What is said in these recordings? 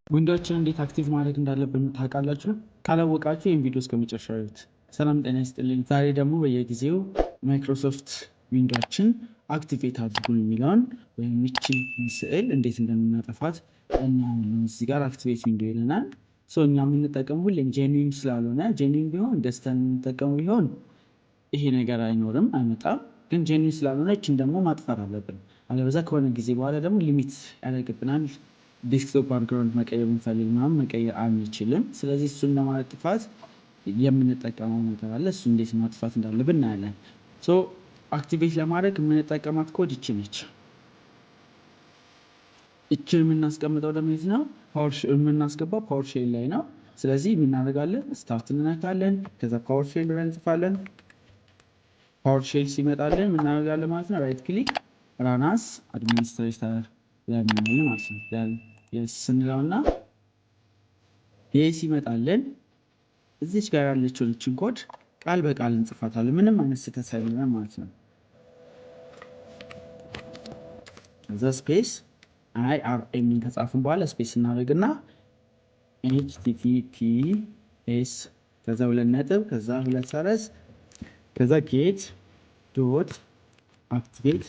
ዊንዶዎችን እንዴት አክቲቭ ማድረግ እንዳለብን ታውቃላችሁ? ካላወቃችሁ ይህን ቪዲዮ እስከመጨረሻው እዩት። ሰላም ጤና ይስጥልኝ። ዛሬ ደግሞ በየጊዜው ማይክሮሶፍት ዊንዶዎችን አክቲቬት አድርጉን የሚለውን ወይም ይችን ስዕል እንዴት እንደምናጠፋት እናያለን። እዚህ ጋር አክቲቬት ዊንዶ ይለናል። እኛ የምንጠቀሙ ሁሌም ጄኒን ስላልሆነ ጄኒን ቢሆን ደስተን የምንጠቀሙ ቢሆን ይሄ ነገር አይኖርም አይመጣም። ግን ጄኒን ስላልሆነ ይችን ደግሞ ማጥፋት አለብን። አለበዛ ከሆነ ጊዜ በኋላ ደግሞ ሊሚት ያደርግብናል። ዴስክቶፕ ባክግራውንድ መቀየር ብንፈልግ ምናምን መቀየር አንችልም። ስለዚህ እሱን ለማጥፋት የምንጠቀመው ነገር አለ። እሱ እንዴት ማጥፋት እንዳለብን እናያለን። አክቲቬት ለማድረግ የምንጠቀማት ኮድ ይቺ ነች። ይችን የምናስቀምጠው ደግሞ የት ነው? የምናስገባው ፓወር ሼል ላይ ነው። ስለዚህ የምናደርጋለን ስታርት እንነካለን። ከዛ ፓወር ሼል ብለን እንጽፋለን። ፓወር ሼል ሲመጣልን የምናደርጋለን ማለት ነው ራይት ክሊክ ራናስ አድሚኒስትሬተር ለምን ማለት ነው ስንለውና ይህ ሲመጣልን እዚች ጋር ያለችውን እችን ኮድ ቃል በቃል እንጽፋታለን። ምንም አይነት ስህተት ሳይኖረን ማለት ነው። እዛ ስፔስ IRM ከጻፍን በኋላ ስፔስ እናደርግና HTTPS ከዛ 2 ነጥብ ከዛ 2 ሰረዝ ከዛ ጌት ዶት አክቲቬት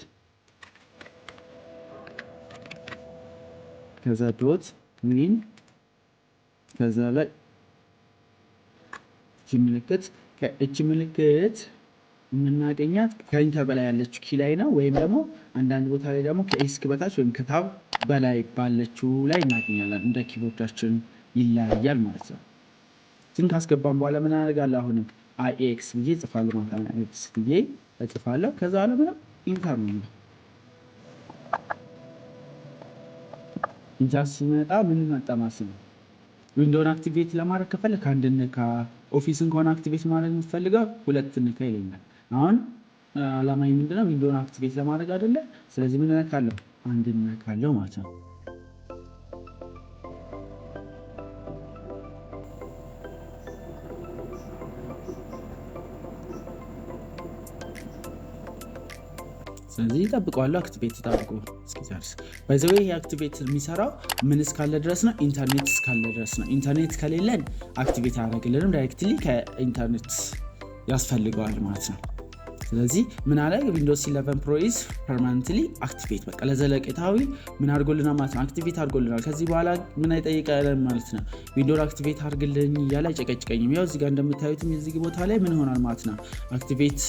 ከዛ ዶት ዊን ከዛ ላይ እቺ ምልክት የምናገኛት ከኢንተር በላይ ያለችው ኪ ላይ ነው። ወይም ደግሞ አንዳንድ ቦታ ላይ ደግሞ ከኤስክ በታች ወይም ከታብ በላይ ባለችው ላይ እናገኛለን። እንደ ኪቦርዳችን ይለያያል ማለት ነው። እችን ካስገባን በኋላ ምን አደርጋለሁ? አሁንም IX ብዬ እጽፋለሁ ማለት ነው። IX ብዬ እጽፋለሁ። ከዛ በኋላ ምንም ኢንተር ነው። ኢንተር ሲመጣ ምን መጣ ማለት ነው? ዊንዶውን አክቲቬት ለማድረግ ከፈለክ አንድ ንካ፣ ኦፊስን ከሆነ አክቲቬት ማድረግ የምትፈልገው 2 ንካ ይለኛል። አሁን አላማዬ ምንድነው? ዊንዶውን አክቲቬት ለማድረግ አይደለ? ስለዚህ ምን ነካለሁ? አንድ ነካለሁ ማለት ነው። ስለዚህ እጠብቀዋለሁ አክቲቬት ታድርጎ እስኪጨርስ። ባይ ዘ ዌይ አክቲቬት የሚሰራው ምን እስካለ ድረስ ነው? ኢንተርኔት እስካለ ድረስ ነው። ኢንተርኔት ከሌለን አክቲቬት አያደርግልንም። ዳይሬክትሊ ከኢንተርኔት ያስፈልገዋል ማለት ነው። ስለዚህ ምን አለ? ዊንዶውስ 11 ፕሮ ኢዝ ፐርማነንትሊ አክቲቬት፣ በቃ ለዘለቄታዊ ምን አድርጎልናል ማለት ነው? አክቲቬት አድርጎልናል። ከዚህ በኋላ ምን አይጠይቀንም ማለት ነው? ዊንዶውን አክቲቬት አድርግልኝ እያለ አይጨቀጭቀኝም። ያው እዚህ ጋር እንደምታዩትም የዚህ ቦታ ላይ ምን ይሆናል ማለት ነው? አክቲቬት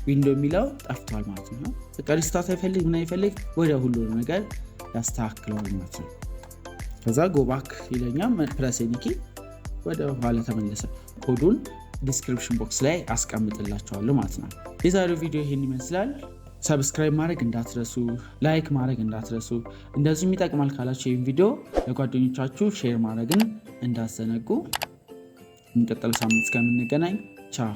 ዊንዶ የሚለው ጠፍቷል ማለት ነው። በቃ ሪስታርት አይፈልግ ምን አይፈልግ ወደ ሁሉ ነገር ያስተካክለዋል ማለት ነው። ከዛ ጎባክ ይለኛል። ፕረስ ኒኪ ወደ ኋላ ተመለሰ። ኮዱን ዲስክሪፕሽን ቦክስ ላይ አስቀምጥላችኋለሁ ማለት ነው። የዛሬው ቪዲዮ ይሄን ይመስላል። ሰብስክራይብ ማድረግ እንዳትረሱ፣ ላይክ ማድረግ እንዳትረሱ። እንደዚሁም ይጠቅማል ካላችሁ ይህን ቪዲዮ ለጓደኞቻችሁ ሼር ማድረግን እንዳትዘነጉ። የሚቀጥለው ሳምንት እስከምንገናኝ ቻው።